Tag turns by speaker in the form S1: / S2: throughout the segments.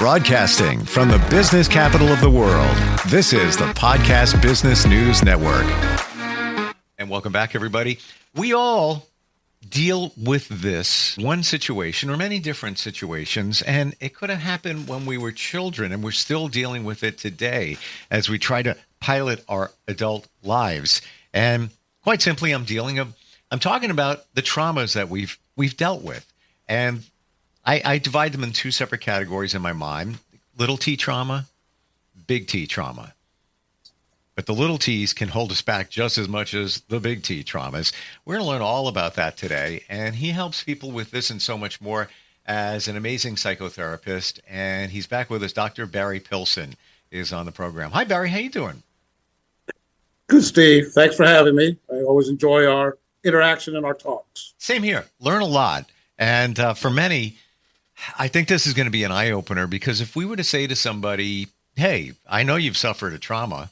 S1: Broadcasting from the business capital of the world, this is the Podcast Business News Network. And welcome back, everybody. We all deal with this one situation or many different situations, and it could have happened when we were children, and we're still dealing with it today as we try to pilot our adult lives. And quite simply, I'm talking about the traumas that we've dealt with. And I divide them in two separate categories in my mind: little T trauma, big T trauma. But the little T's can hold us back just as much as the big T traumas. We're going to learn all about that today. And he helps people with this and so much more as an amazing psychotherapist. And he's back with us. Dr. Barry Pilson is on the program. Hi, Barry. How you doing?
S2: Good, Steve. Thanks for having me. I always enjoy our interaction and our talks.
S1: Same here. Learn a lot. And for many, I think this is going to be an eye-opener, because if we were to say to somebody, hey, I know you've suffered a trauma,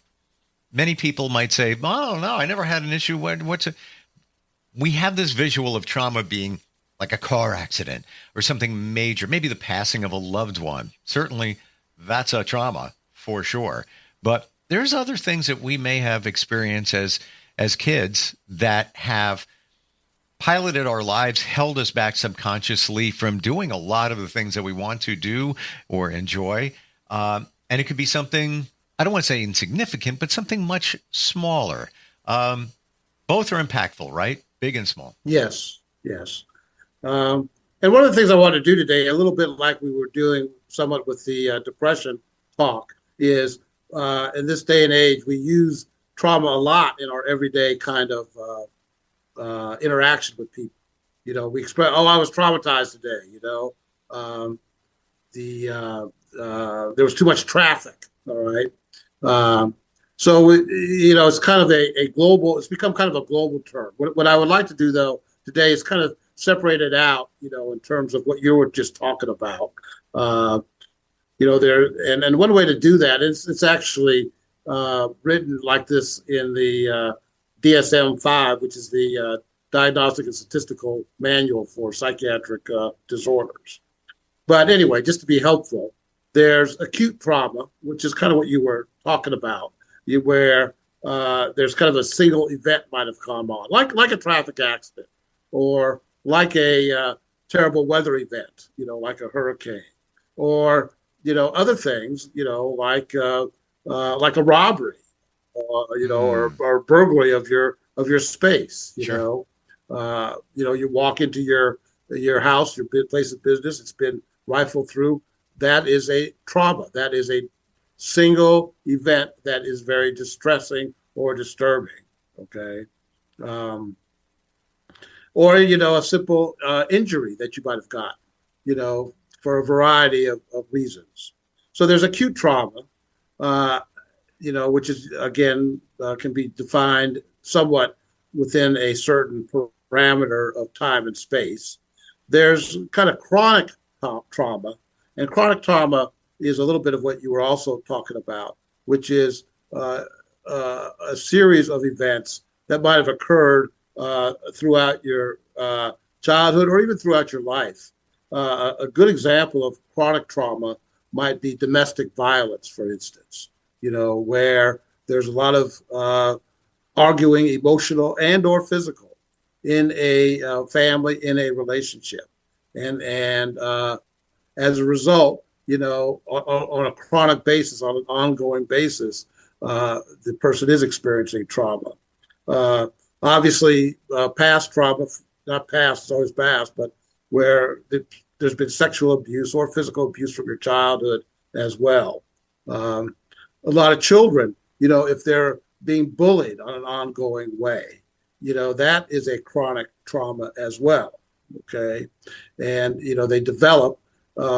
S1: many people might say, oh, no, I never had an issue. We have this visual of trauma being like a car accident or something major, maybe the passing of a loved one. Certainly, that's a trauma for sure. But there's other things that we may have experienced as kids that have piloted our lives, held us back subconsciously from doing a lot of the things that we want to do or enjoy. And it could be something, I don't want to say insignificant, but something much smaller. Both are impactful, right? Big and small.
S2: Yes. And one of the things I want to do today, a little bit like we were doing somewhat with the depression talk, is in this day and age, we use trauma a lot in our everyday kind of interaction with people. You know, we express, I was traumatized today. You know, there was too much traffic. All right. So, it's kind of a global, it's become kind of a global term. What I would like to do, though, today is kind of separate it out, in terms of what you were just talking about. And one way to do that is it's actually written like this in the DSM-5, which is the Diagnostic and Statistical Manual for Psychiatric Disorders. But anyway, just to be helpful, there's acute trauma, which is kind of what you were talking about, where there's kind of a single event might have come on, like a traffic accident, or like a terrible weather event, like a hurricane, or other things, like a robbery, or burglary of your space.
S1: Sure.
S2: You walk into your house, your place of business, it's been rifled through. That is a trauma. That is a single event that is very distressing or disturbing. Okay. Or a simple injury that you might have got, for a variety of reasons. So there's acute trauma, which is, again, can be defined somewhat within a certain parameter of time and space. There's kind of chronic trauma, and chronic trauma is a little bit of what you were also talking about, which is a series of events that might have occurred throughout your childhood or even throughout your life. A good example of chronic trauma might be domestic violence, for instance, where there's a lot of arguing, emotional and or physical, in a family, in a relationship. And as a result, on a chronic basis, on an ongoing basis, the person is experiencing trauma. Obviously, past trauma, not past, it's always past, but where there's been sexual abuse or physical abuse from your childhood as well. A lot of children, if they're being bullied on an ongoing way, that is a chronic trauma as well. Okay. And, they develop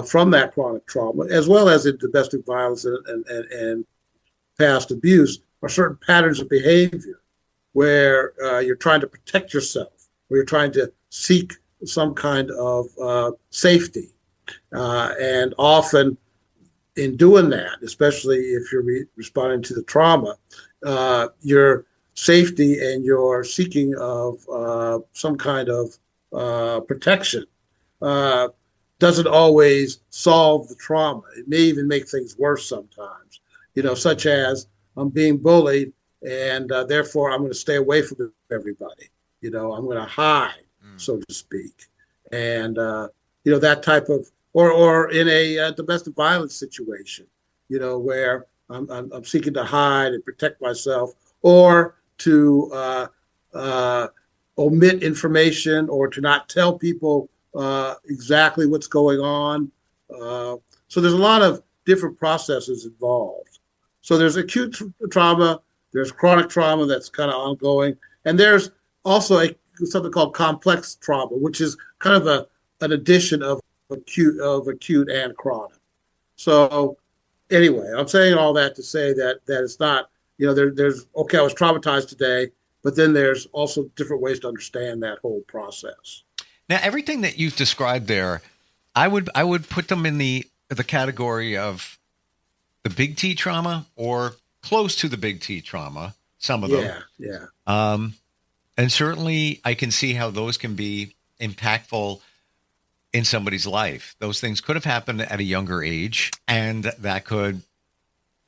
S2: from that chronic trauma, as well as in domestic violence and past abuse, are certain patterns of behavior where you're trying to protect yourself, where you're trying to seek some kind of safety. And often in doing that, especially if you're responding to the trauma, your safety and your seeking of some kind of protection doesn't always solve the trauma. It may even make things worse sometimes, such as I'm being bullied and therefore I'm going to stay away from everybody. I'm going to hide, so to speak. And, that type of, or in a domestic violence situation, where I'm seeking to hide and protect myself, or to omit information, or to not tell people exactly what's going on. So there's a lot of different processes involved. So there's acute trauma, there's chronic trauma that's kind of ongoing, and there's also something called complex trauma, which is kind of an addition of acute and chronic. So anyway, I'm saying all that to say that it's not, there's okay, I was traumatized today, but then there's also different ways to understand that whole process.
S1: Now, everything that you've described there, I would put them in the category of the big T trauma, or close to the big T trauma, some of them.
S2: Yeah.
S1: And certainly I can see how those can be impactful in somebody's life. Those things could have happened at a younger age, and that could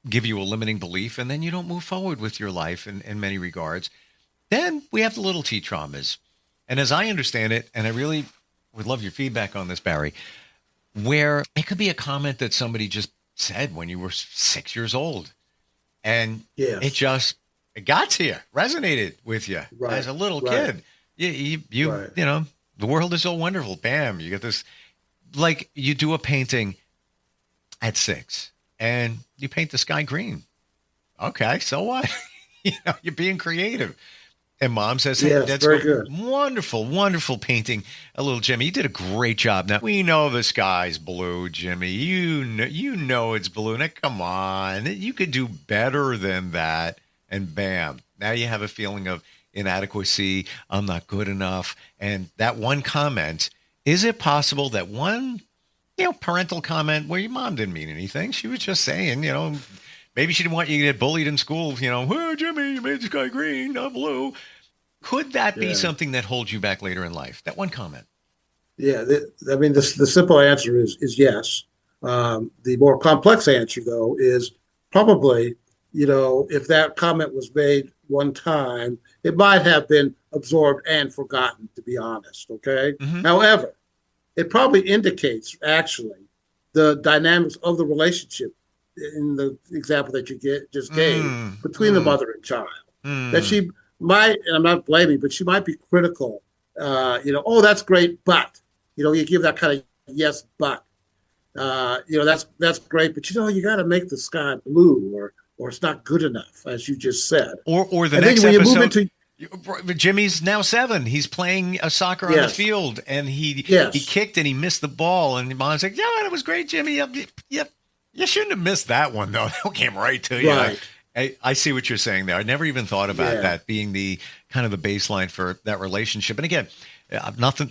S1: give you a limiting belief, and then you don't move forward with your life in many regards. Then we have the little T traumas. And as I understand it, and I really would love your feedback on this, Barry, where it could be a comment that somebody just said when you were 6 years old, and it got to you, resonated with you as a little kid. You the world is so wonderful. Bam, you get this, like you do a painting at 6 and you paint the sky green. Okay, so what? You're being creative. And mom says, hey, that's very good. Wonderful, wonderful painting. A little Jimmy, you did a great job. Now, we know the sky's blue, Jimmy. You know it's blue. Now, come on. You could do better than that. And bam, now you have a feeling of inadequacy. I'm not good enough. And that one comment, is it possible that one, parental comment where your mom didn't mean anything? She was just saying, maybe she didn't want you to get bullied in school, oh, Jimmy, you made the sky green, not blue. Could that be something that holds you back later in life? That one comment.
S2: Yeah, the simple answer is yes. The more complex answer, though, is probably, if that comment was made one time, it might have been absorbed and forgotten, to be honest, okay? Mm-hmm. However, it probably indicates, actually, the dynamics of the relationship in the example that you just gave between the mother and child, that she might, and I'm not blaming, but she might be critical. Oh, that's great, but you give that kind of yes, but that's great, but you got to make the sky blue, or it's not good enough, as you just said.
S1: Or the next episode. Jimmy's now 7. He's playing soccer on the field, and he kicked and he missed the ball, and mom's like, "Yeah, that was great, Jimmy. Yep. You shouldn't have missed that one, though. That came right to you."
S2: Right.
S1: I see what you're saying there. I never even thought about that being the kind of the baseline for that relationship. And again,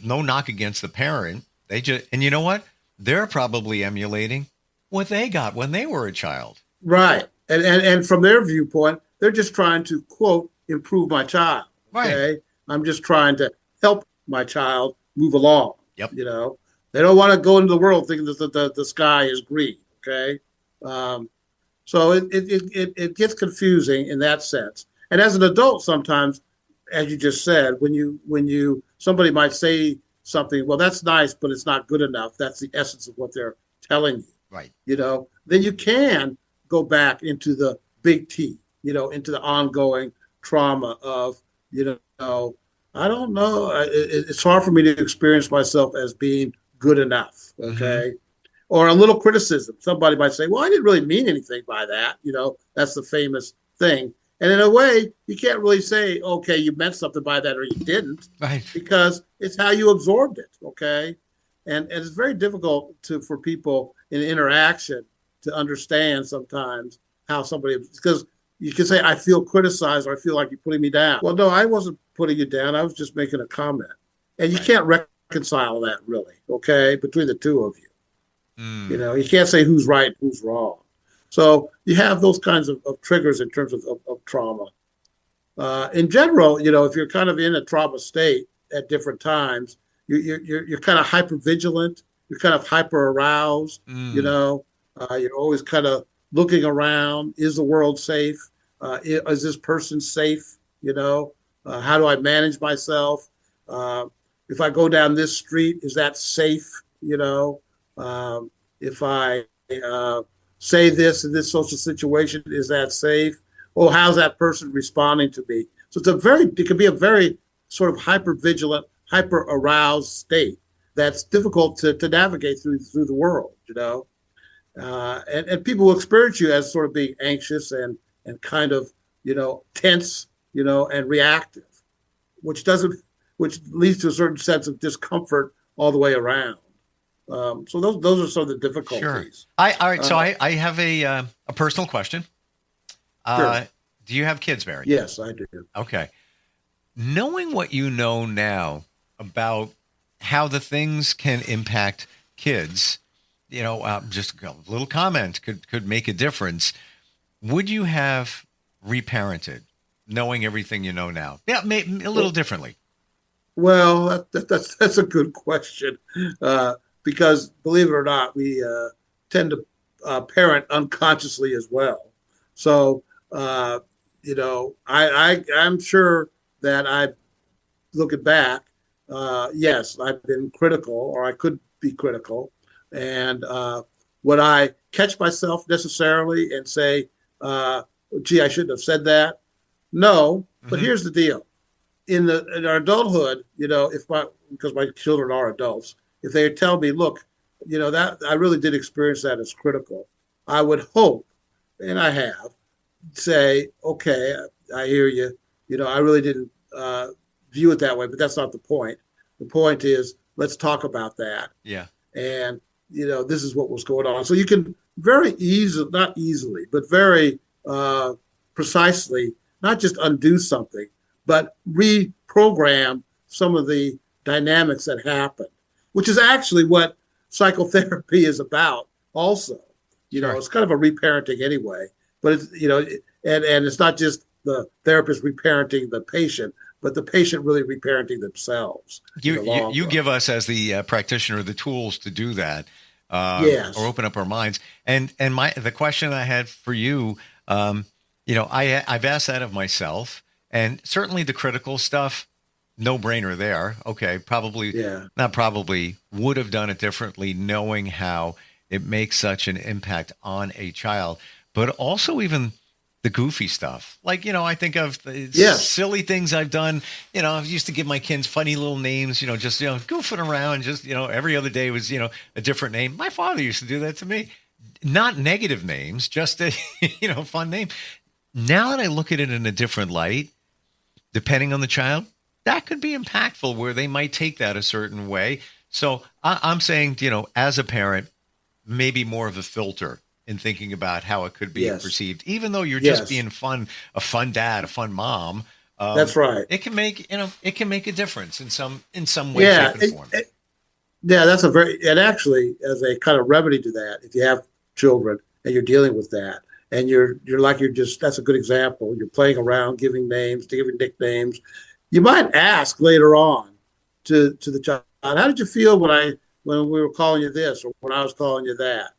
S1: no knock against the parent. And you know what? They're probably emulating what they got when they were a child.
S2: Right. And from their viewpoint, they're just trying to, quote, improve my child. Okay? Right. I'm just trying to help my child move along.
S1: Yep.
S2: They don't want to go into the world thinking that the sky is green. Okay. So it gets confusing in that sense. And as an adult, sometimes, as you just said, when somebody might say something, well, that's nice, but it's not good enough. That's the essence of what they're telling you.
S1: Right.
S2: Then you can go back into the big T, into the ongoing trauma of, I don't know. It's hard for me to experience myself as being good enough. Okay. Mm-hmm. Or a little criticism. Somebody might say, well, I didn't really mean anything by that. That's the famous thing. And in a way, you can't really say, okay, you meant something by that or you didn't,
S1: right? Because
S2: it's how you absorbed it, okay? And it's very difficult for people in interaction to understand sometimes how somebody, because you can say, I feel criticized, or I feel like you're putting me down. Well, no, I wasn't putting you down. I was just making a comment. And you can't reconcile that really, okay, between the two of you. You can't say who's right, who's wrong. So you have those kinds of triggers in terms of trauma. In general, if you're kind of in a trauma state at different times, you're kind of hypervigilant. you're kind of hyper aroused, you're always kind of looking around. Is the world safe? Is this person safe? How do I manage myself? If I go down this street, is that safe? If I say this in this social situation, is that safe? Oh, how's that person responding to me? So it can be a very sort of hyper vigilant, hyper aroused state that's difficult to navigate through the world, and people will experience you as sort of being anxious and kind of, tense, and reactive, which leads to a certain sense of discomfort all the way around. So those are some of the difficulties.
S1: Sure. All right. So I have a personal question.
S2: Sure.
S1: Do you have kids, Barry?
S2: Yes, I do.
S1: Okay. Knowing what you know now about how the things can impact kids, just a little comment could make a difference. Would you have reparented, knowing everything you know now? Yeah, maybe a little differently.
S2: Well, that's a good question, because believe it or not, we tend to parent unconsciously as well. So, I'm sure that looking back, yes, I've been critical, or I could be critical, and would I catch myself necessarily and say, "Gee, I shouldn't have said that"? No, but here's the deal: in our adulthood, because my children are adults, if they tell me, "Look, that I really did experience that as critical," I would hope, and I have, say, "Okay, I hear you. I really didn't view it that way, but that's not the point. The point is, let's talk about that."
S1: Yeah.
S2: And, this is what was going on. So you can very easily, not easily, but very precisely, not just undo something, but reprogram some of the dynamics that happened, which is actually what psychotherapy is about also.
S1: Sure.
S2: It's kind of a reparenting anyway, but it's, and it's not just the therapist reparenting the patient, but the patient really reparenting themselves.
S1: You give us, as the practitioner, the tools to do that,
S2: yes,
S1: or open up our minds. And the question I had for you, I've asked that of myself, and certainly the critical stuff, no brainer there. Okay, not probably, would have done it differently, knowing how it makes such an impact on a child, but also even the goofy stuff. Like, I think of the silly things I've done. I used to give my kids funny little names, just, goofing around, just, every other day was, a different name. My father used to do that to me. Not negative names, just a, fun name. Now that I look at it in a different light, depending on the child, that could be impactful, where they might take that a certain way. So I'm saying, as a parent, maybe more of a filter in thinking about how it could be perceived, even though you're just being a fun dad, a fun mom.
S2: That's right.
S1: It can make a difference in some way, shape, and form.
S2: That's and actually, as a kind of remedy to that, if you have children and you're dealing with that, and that's a good example. You're playing around, giving names, giving nicknames. You might ask later on to the child, "How did you feel when we were calling you this, or when I was calling you that?"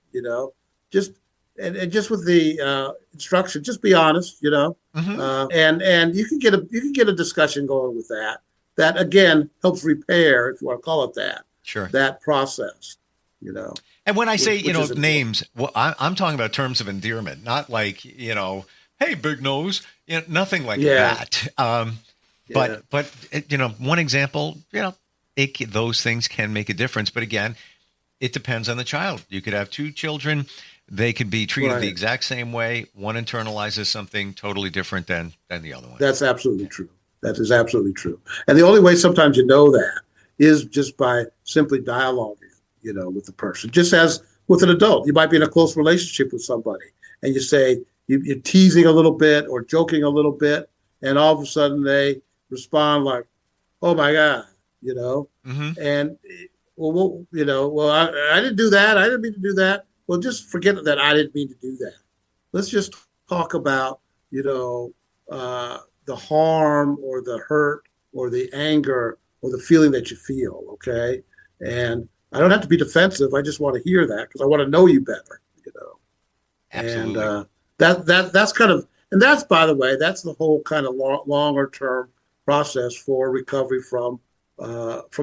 S2: Just with the instruction, just be honest, and you can get a discussion going with that. That again helps repair, if you want to call it that.
S1: Sure.
S2: That process,
S1: And when I say names, well, I'm talking about terms of endearment, not like hey, big nose, nothing like that. But one example, those things can make a difference. But again, it depends on the child. You could have two children. They could be treated the exact same way. One internalizes something totally different than the other one.
S2: That's absolutely true. That is absolutely true. And the only way sometimes you know that is just by simply dialoguing, with the person. Just as with an adult, you might be in a close relationship with somebody, and you say you're teasing a little bit or joking a little bit, and all of a sudden they respond like, "Oh my God," and I didn't do that. I didn't mean to do that. Well, just forget that I didn't mean to do that. Let's just talk about, the harm or the hurt or the anger or the feeling that you feel, okay? And I don't have to be defensive. I just want to hear that because I want to know you better, you know.
S1: Absolutely.
S2: And that's kind of, and that's, by the way, that's the whole kind of longer term process for recovery from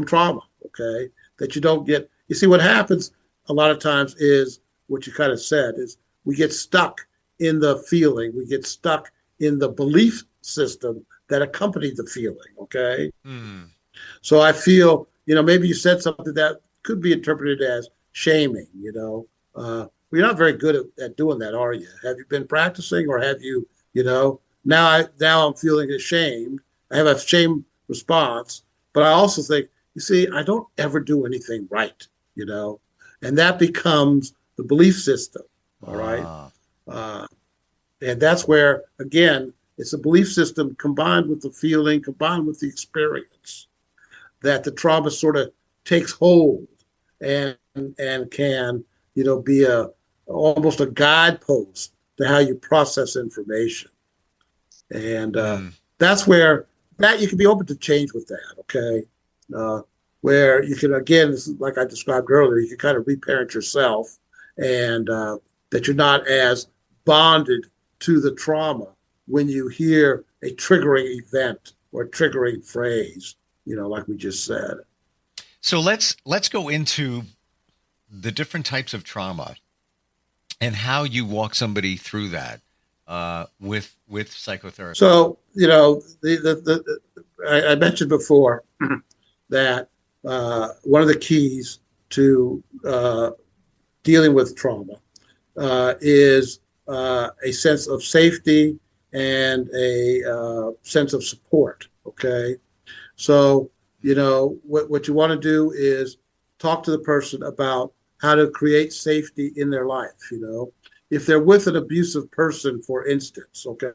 S2: trauma. Okay, that you don't get. You see, what happens a lot of times is what you kind of said is we get stuck in the feeling, we get stuck in the belief system that accompanied the feeling. Okay, so I feel, you know, maybe you said something that could be interpreted as shaming. You know, you're not very good at doing that, are you? Have you been practicing, or have you, you know, now I'm feeling ashamed. I have a shame response, but I also think, you see, I don't ever do anything right, you know, and that becomes the belief system. All right. And that's where, again, it's a belief system combined with the feeling, combined with the experience, that the trauma sort of takes hold and can, you know, be almost a guidepost to how you process information. And that's where that you can be open to change with that. Okay. Where you can, again, like I described earlier, you can kind of reparent yourself, and that you're not as bonded to the trauma when you hear a triggering event or a triggering phrase, you know, like we just said.
S1: So let's go into the different types of trauma and how you walk somebody through that with psychotherapy.
S2: So, you know, I mentioned before that one of the keys to dealing with trauma is a sense of safety and a sense of support. Okay, so, you know, what you want to do is talk to the person about how to create safety in their life. You know, if they're with an abusive person, for instance, okay,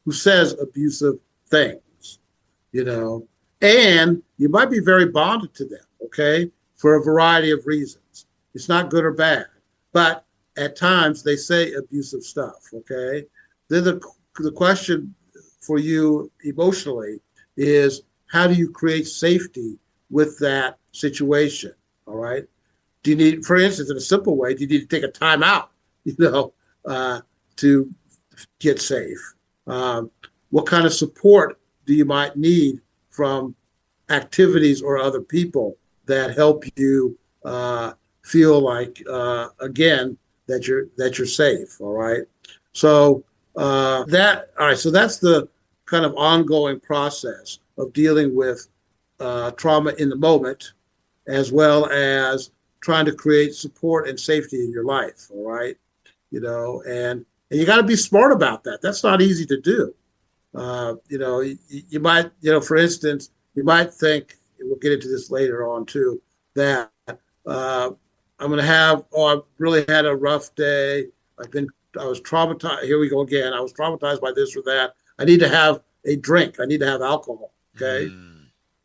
S2: who says abusive things, you know, and you might be very bonded to them, okay, for a variety of reasons. It's not good or bad, but at times they say abusive stuff, okay? Then the question for you emotionally is, how do you create safety with that situation, all right? Do you need, for instance, in a simple way, do you need to take a time out, you know, to get safe? What kind of support do you might need from activities or other people that help you feel like, again, that you're safe? All right. So all right. So that's the kind of ongoing process of dealing with trauma in the moment, as well as trying to create support and safety in your life. All right. You know, and you got to be smart about that. That's not easy to do. You know, you might, you know, for instance, you might think, and we'll get into this later on too, that I'm going to have, I really had a rough day. I was traumatized. Here we go again. I was traumatized by this or that. I need to have a drink. I need to have alcohol. Okay.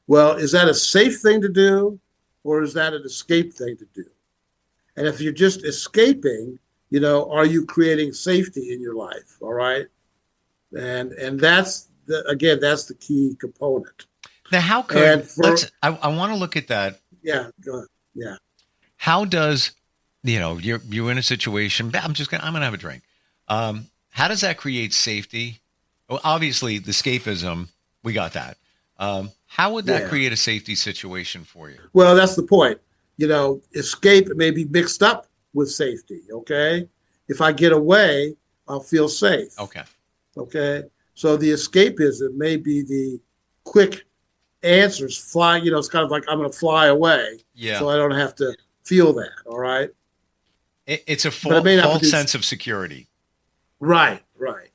S2: Well, is that a safe thing to do, or is that an escape thing to do? And if you're just escaping, you know, are you creating safety in your life? All right. And that's that's the key component.
S1: Now, how could I want to look at that.
S2: Yeah, go ahead. Yeah.
S1: How does, you know, you're in a situation, I'm gonna have a drink. How does that create safety? Well, obviously the escapism, we got that. How would that create a safety situation for you?
S2: Well, that's the point. You know, escape may be mixed up with safety. Okay. If I get away, I'll feel safe.
S1: Okay.
S2: Okay. So the escapism may be the quick answers, fly, you know, it's kind of like, I'm going to fly away.
S1: Yeah.
S2: So I don't have to feel that. All right.
S1: It's a false sense of security.
S2: Right.
S1: Okay.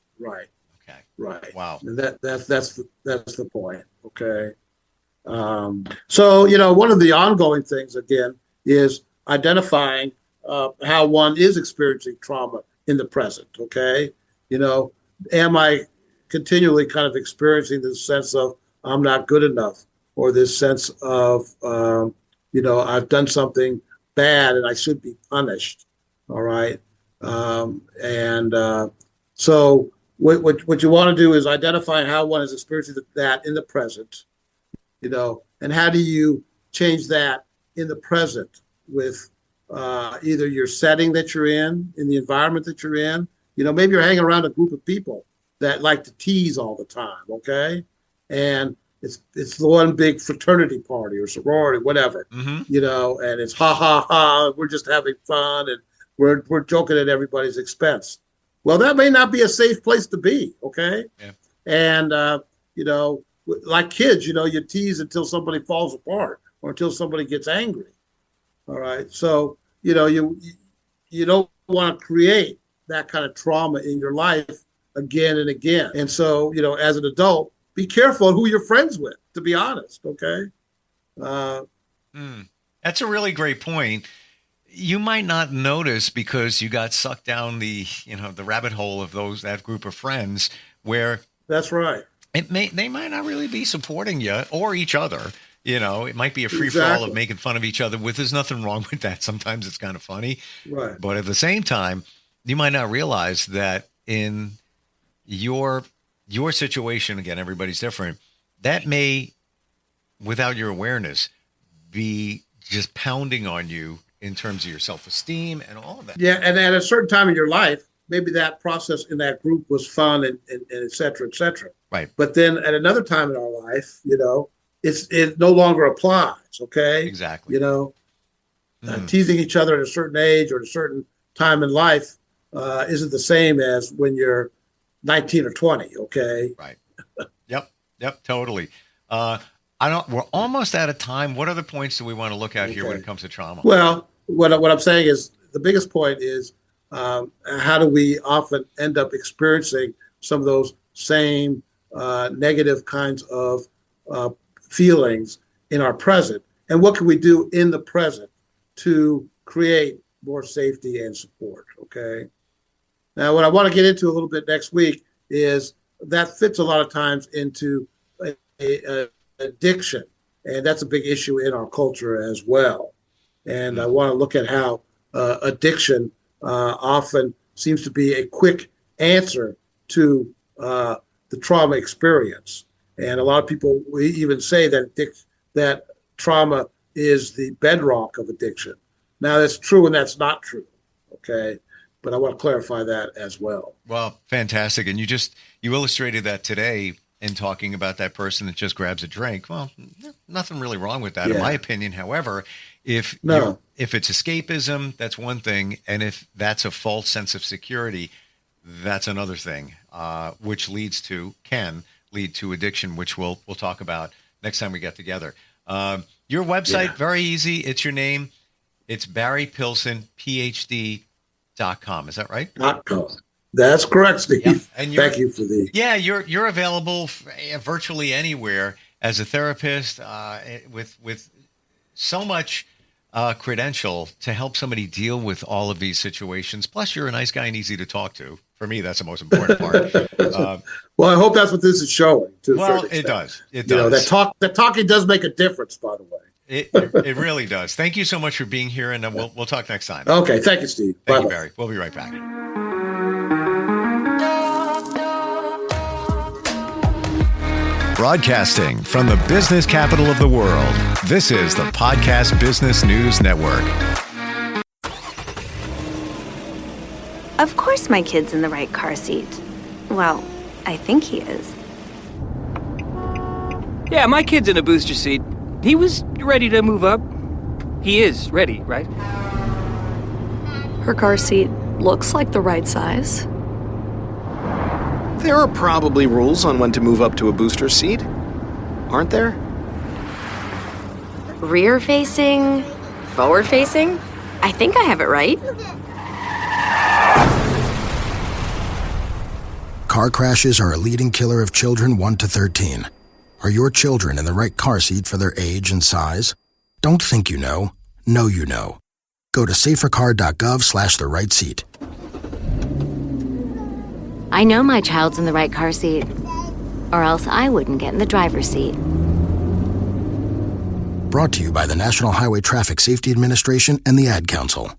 S2: Right.
S1: Wow.
S2: And that's the point. Okay. So, you know, one of the ongoing things, again, is identifying how one is experiencing trauma in the present. Okay. You know, am I continually kind of experiencing this sense of I'm not good enough, or this sense of, you know, I've done something bad and I should be punished. All right. So what you want to do is identify how one is experiencing that in the present, you know, and how do you change that in the present with either your setting that you're in the environment that you're in. Maybe you're hanging around a group of people that like to tease all the time, okay? And it's the one big fraternity party or sorority, whatever, and it's ha ha ha, we're just having fun and we're joking at everybody's expense. Well, that may not be a safe place to be, okay?
S1: Yeah.
S2: And like kids, you tease until somebody falls apart or until somebody gets angry. All right, so you don't want to create that kind of trauma in your life again and again. And so, as an adult, be careful who you're friends with, to be honest, okay?
S1: That's a really great point. You might not notice because you got sucked down the rabbit hole of that group of friends where
S2: that's right.
S1: They might not really be supporting you or each other. It might be a free for all of making fun of each other. There's nothing wrong with that. Sometimes it's kind of funny,
S2: right?
S1: But at the same time, you might not realize that in your situation, again, everybody's different. That may, without your awareness, be just pounding on you in terms of your self-esteem and all of that.
S2: Yeah, and at a certain time in your life, maybe that process in that group was fun and et cetera, et cetera.
S1: Right.
S2: But then at another time in our life, it no longer applies, okay?
S1: Exactly.
S2: Teasing each other at a certain age or at a certain time in life isn't the same as when you're 19 or 20, okay?
S1: Right. Yep, totally. We're almost out of time. What other points do we want to look at here when it comes to trauma?
S2: Well, what I'm saying is the biggest point is how do we often end up experiencing some of those same negative kinds of feelings in our present, and what can we do in the present to create more safety and support, okay? Now, what I want to get into a little bit next week is that fits a lot of times into a addiction, and that's a big issue in our culture as well. And I want to look at how addiction often seems to be a quick answer to the trauma experience. And a lot of people we even say that trauma is the bedrock of addiction. Now, that's true and that's not true, okay? But I want to clarify that as well.
S1: Well, fantastic. And you illustrated that today in talking about that person that just grabs a drink. Well, nothing really wrong with that, in my opinion. However, if it's escapism, that's one thing. And if that's a false sense of security, that's another thing, which can lead to addiction, which we'll talk about next time we get together. Your website, very easy. It's your name. It's Barry Pilson, Ph.D.com. Is that right?
S2: .com. That's correct, Steve.
S1: Yep. And
S2: thank you for the.
S1: Yeah, you're available virtually anywhere as a therapist with so much credential to help somebody deal with all of these situations. Plus, you're a nice guy and easy to talk to. For me, that's the most important part.
S2: Well, I hope that's what this is showing.
S1: Well, it does. It does.
S2: That talking does make a difference, by the way.
S1: It really does. Thank you so much for being here, and we'll talk next time.
S2: Okay, thank you, Steve.
S1: Thank you, Barry. We'll be right back.
S3: Broadcasting from the business capital of the world, this is the Podcast Business News Network.
S4: Of course my kid's in the right car seat. Well, I think he is.
S5: Yeah, my kid's in a booster seat. He was ready to move up. He is ready, right?
S6: Her car seat looks like the right size.
S7: There are probably rules on when to move up to a booster seat, aren't there?
S6: Rear facing, forward facing. I think I have it right.
S8: Car crashes are a leading killer of children 1 to 13. Are your children in the right car seat for their age and size? Don't think you know you know. Go to safercar.gov/the right seat.
S9: I know my child's in the right car seat, or else I wouldn't get in the driver's seat.
S8: Brought to you by the National Highway Traffic Safety Administration and the Ad Council.